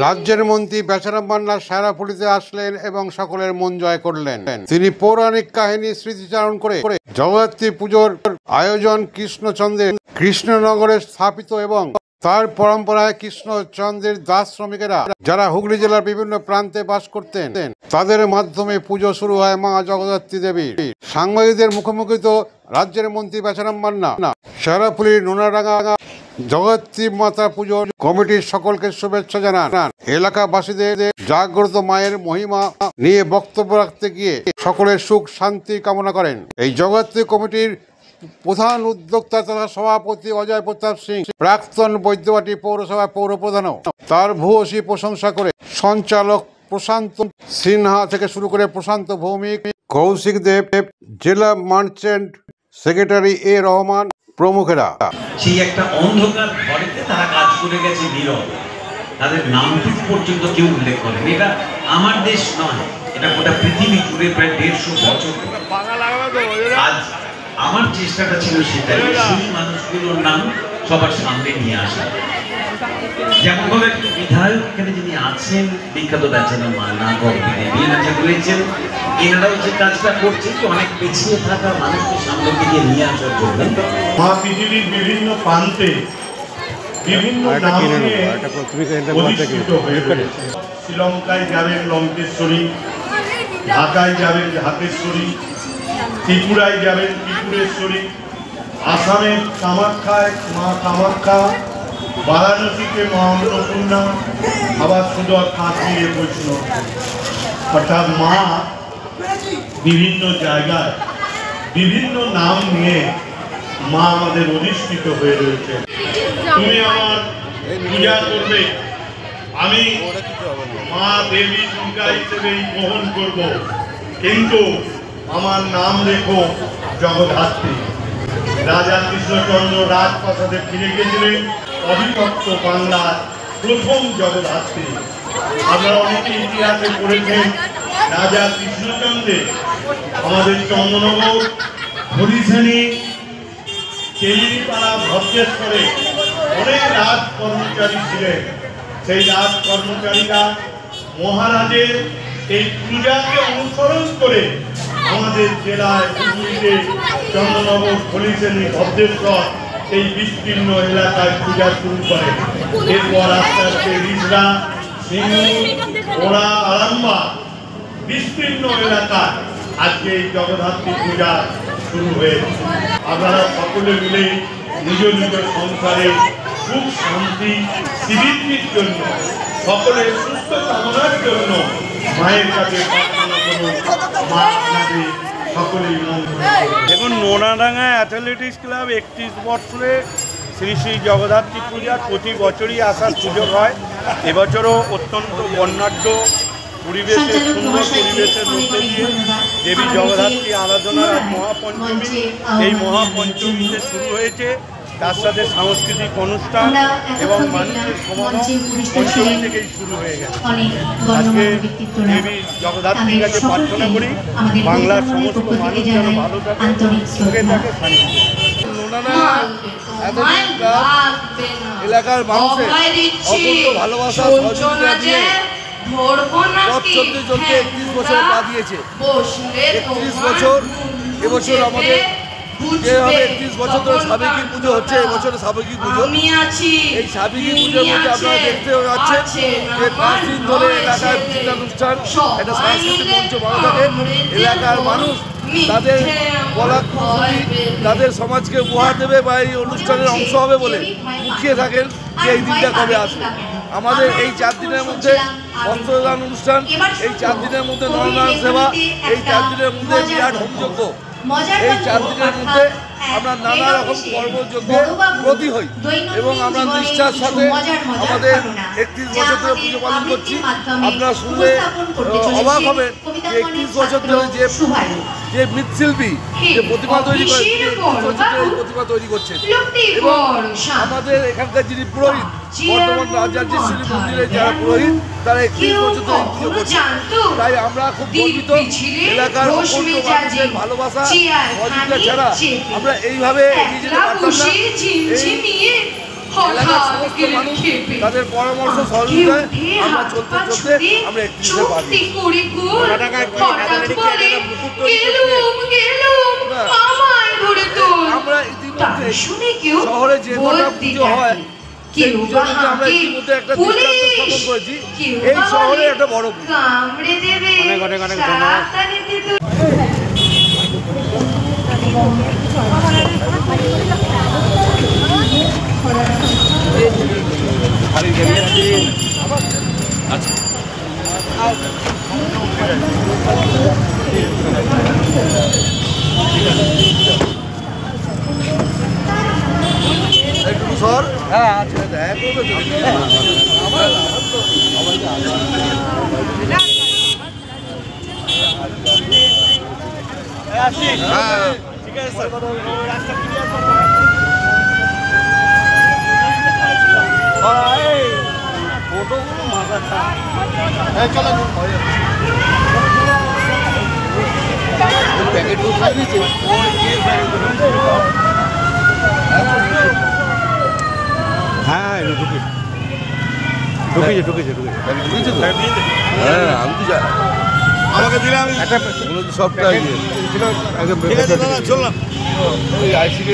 রাজ্যের মন্ত্রী বেচারাম মান্না শেরাপুলিতে আসলেন এবং সকলের মন জয় করলেন। তিনি পৌরাণিক কাহিনী স্মৃতিচারণ করে জগদ্ধাত্রী পুজোর আয়োজন কৃষ্ণনগরে স্থাপিত এবং তার পরম্পরায় কৃষ্ণচন্দ্রের দাস শ্রমিকেরা যারা হুগলি জেলার বিভিন্ন প্রান্তে বাস করতেন তাদের মাধ্যমে পুজো শুরু হয় মা জগদ্ধাত্রী দেবীর। সাংবাদিকদের মুখোমুখি তো রাজ্যের মন্ত্রী বেচারাম মান্না শেরাপুলির নোনাডাঙ্গা জগদ্ধাত্রী মাতা পুজোর কমিটির সকলকে শুভেচ্ছা জানান। এলাকাবাসীদের জাগ্রত মায়ের মহিমা নিয়ে বক্তব্য রাখতে গিয়ে সকলের সুখ শান্তি কামনা করেন। এই জগদ্ধাত্রী কমিটির প্রধান উদ্যোক্তা তথা সভাপতি অজয় প্রতাপ সিং, প্রাক্তন বৈদ্যবাটি পৌরসভার পৌরপ্রধানও তার ভূয়সী প্রশংসা করে সঞ্চালক প্রশান্ত সিনহা থেকে শুরু করে প্রশান্ত ভৌমিক, কৌশিক দেব, জেলা মার্চেন্ট সেক্রেটারি এ রহমান প্রমুখেরা। সেই একটা অন্ধকার ঘরেতে তারা কাজ করে গেছে নীরব, তাদের নামটুকু পর্যন্ত কেউ উল্লেখ করেন। এটা আমার দেশ নয়, এটা গোটা পৃথিবী জুড়ে প্রায় 150 বছর। আজ আমার চেষ্টাটা ছিল সেটাই, সেই মানুষগুলোর নাম সবার সামনে নিয়ে আসা। যেমন ভাবে একটু বিধায়ক এখানে যিনি আছেন, বিখ্যাত বেচারাম মান্না বলেছেন, এনারাও যে কাজটা করছেন অনেক পিছিয়ে থাকা মানুষকে সামনের দিকে নিয়ে আসার জন্য। পৃথিবীর বিভিন্ন প্রান্তে বিভিন্ন শ্রীলঙ্কায় যাবেন লঙ্কেশ্বরী, ঢাকায় যাবেন ঢাকেশ্বরী, ত্রিপুরায় যাবেন ত্রিপুরেশ্বরী, আসামের কামাখ্যায় মা কামাখ্যা, বারাণসীতে মা অন্নপূর্ণা, আবার শুধু কাশ্মীরে বৈষ্ণব। অর্থাৎ মা বিভিন্ন জায়গায় বিভিন্ন নাম নিয়ে মা আমাদের অধিষ্ঠিত হয়ে রয়েছে। তুমি আমার পূজা করবে, আমি মা দেবী দুর্গা হিসেবেই গ্রহণ করব, কিন্তু আমার নাম রেখো জগদ্ধাত্রী। রাজা কৃষ্ণচন্দ্র রাজপ্রাসাদে ফিরে গেছিলেন অবিভক্ত বাংলার প্রথম জগদ্ধাত্রী। আপনারা অনেকে ইতিহাসে পড়েছেন রাজা কৃষ্ণচন্দ্রের আমাদের চন্দ্রনগর, হরিশানী, তেলিপাড়া, ভদ্রেশ্বরে অনেক রাজ কর্মচারী ছিলেন। সেই রাজ কর্মচারীরা মহারাজের এই পূজাকে অনুসরণ করে আমাদের জেলায় হুগলিতে চন্দ্রনগর, হরিশানী, ভদ্রেশ্বর এই বিস্তীর্ণ এলাকায় পূজা শুরু করে। এরপর আস্তে আস্তে রিজরা, সিঙ্গুর, ওরা, আরাম্বা বিস্তীর্ণ এলাকায় আজকে এই জগদ্ধাত্রী পূজা শুরু হয়েছে। আপনারা সকলে মিলে নিজ নিজ সংসারে সুখ শান্তি সমৃদ্ধির জন্য, সকলের সুস্থ কামনার জন্য মায়ের কাছে প্রার্থনা করুন। মা আপনাদের সকলেই মঙ্গল। দেখুন, নোনাডাঙ্গা অ্যাথলেটিক্স ক্লাব 31 বছরে শ্রী শ্রী জগদ্ধাত্রী পূজা প্রতি বছরই আসার সুযোগ হয়। এবছরও অত্যন্ত বর্ণাঢ্য পরিবেশে, সুন্দর পরিবেশের মধ্যে দিয়ে দেবী জগদ্ধাত্রী আরাধনার আজ মহাপঞ্চমী। এই মহাপঞ্চমীতে শুরু হয়েছে, তার সাথে সাংস্কৃতিক অনুষ্ঠান এবং মানুষের সমাগম পঞ্চমী থেকেই শুরু হয়ে গেছে। আজকে দেবী জগদ্ধাত্রীর কাছে প্রার্থনা করি বাংলার সমস্ত মানুষ যেন ভালো থাকে, সুখে থাকে, শান্তি। এলাকার মানুষের অপূর্ব ভালোবাসা সহযোগিতা দিয়ে পথ চলতে চলতে 31 বছর পা দিয়েছে। 31 বছর, এবছর আমাদের যে হবে 31 বছর ধরে সাবেকি পুজো হচ্ছে। এবছর সাবেকি পুজো, এই সাবেকি পুজোর মধ্যে আপনারা দেখতে পাচ্ছেন যে 5 দিন ধরে এলাকায় অনুষ্ঠান, একটা সাংস্কৃতিক মঞ্চ ভালো থাকে। এলাকার মানুষ তাদের কলাকৃতি তাদের সমাজকে উপহার দেবে বা এই অনুষ্ঠানের অংশ হবে বলে মুখিয়ে থাকেন যে এই দিনটা কবে আসবে। আমাদের এই 4 দিনের মধ্যে বস্ত্রদান অনুষ্ঠান, এই 4 দিনের মধ্যে নরনারায়ণ সেবা, এই 4 দিনের মধ্যে বিরাট হোমযজ্ঞ, এই 4 দিনের মধ্যে আমরা নানা রকম কর্মযজ্ঞে ব্রতী হই এবং আমরা নিষ্ঠার সাথে আমাদের 31 বছর ধরে পুজো পালন করছি। আপনারা শুনলে অবাক হবেন যে 31 বছর ধরে যে মৃৎশিল্পী যে প্রতিমা তৈরি করে, 31 বছর ধরে এই প্রতিমা তৈরি করছেন। এবং আমাদের এখানকার যিনি পুরোহিত, বর্তমান রাজরাজেশ্বরী মন্দিরের যারা পুরোহিত, তারা 31 বছর ধরে পুজো করছে। তাই আমরা খুব গর্বিত। এলাকার অপূর্ব মানুষের ভালোবাসা সহযোগিতা ছাড়া আমরা এইভাবে এগিয়ে যেতে পারতাম না। এলাকার সমস্ত মানুষ তাদের পরামর্শ সহযোগিতায় আমরা চলতে চলতে আমরা 31-এ পা দিই। আমরা ইতিমধ্যে শহরে যে কটা পুজো হয় সেই পুজোর মধ্যে আমরা ইতিমধ্যে একটা দৃষ্টান্ত স্থাপন করেছি। এই শহরে একটা বড় পুজো। অনেক ধন্যবাদ। একটু সর। হ্যাঁ আচ্ছা হ্যাঁ ঠিক আছে স্যার। ফটোগুলো মাথা চলো প্যাকেটগুলো খাই দিয়েছে। হ্যাঁ ঢুকেছে হ্যাঁ আমি তো যাই আমাকে দিলে আমি একটা সবটাই ছিল একদম চললাম। ওই আইসিডি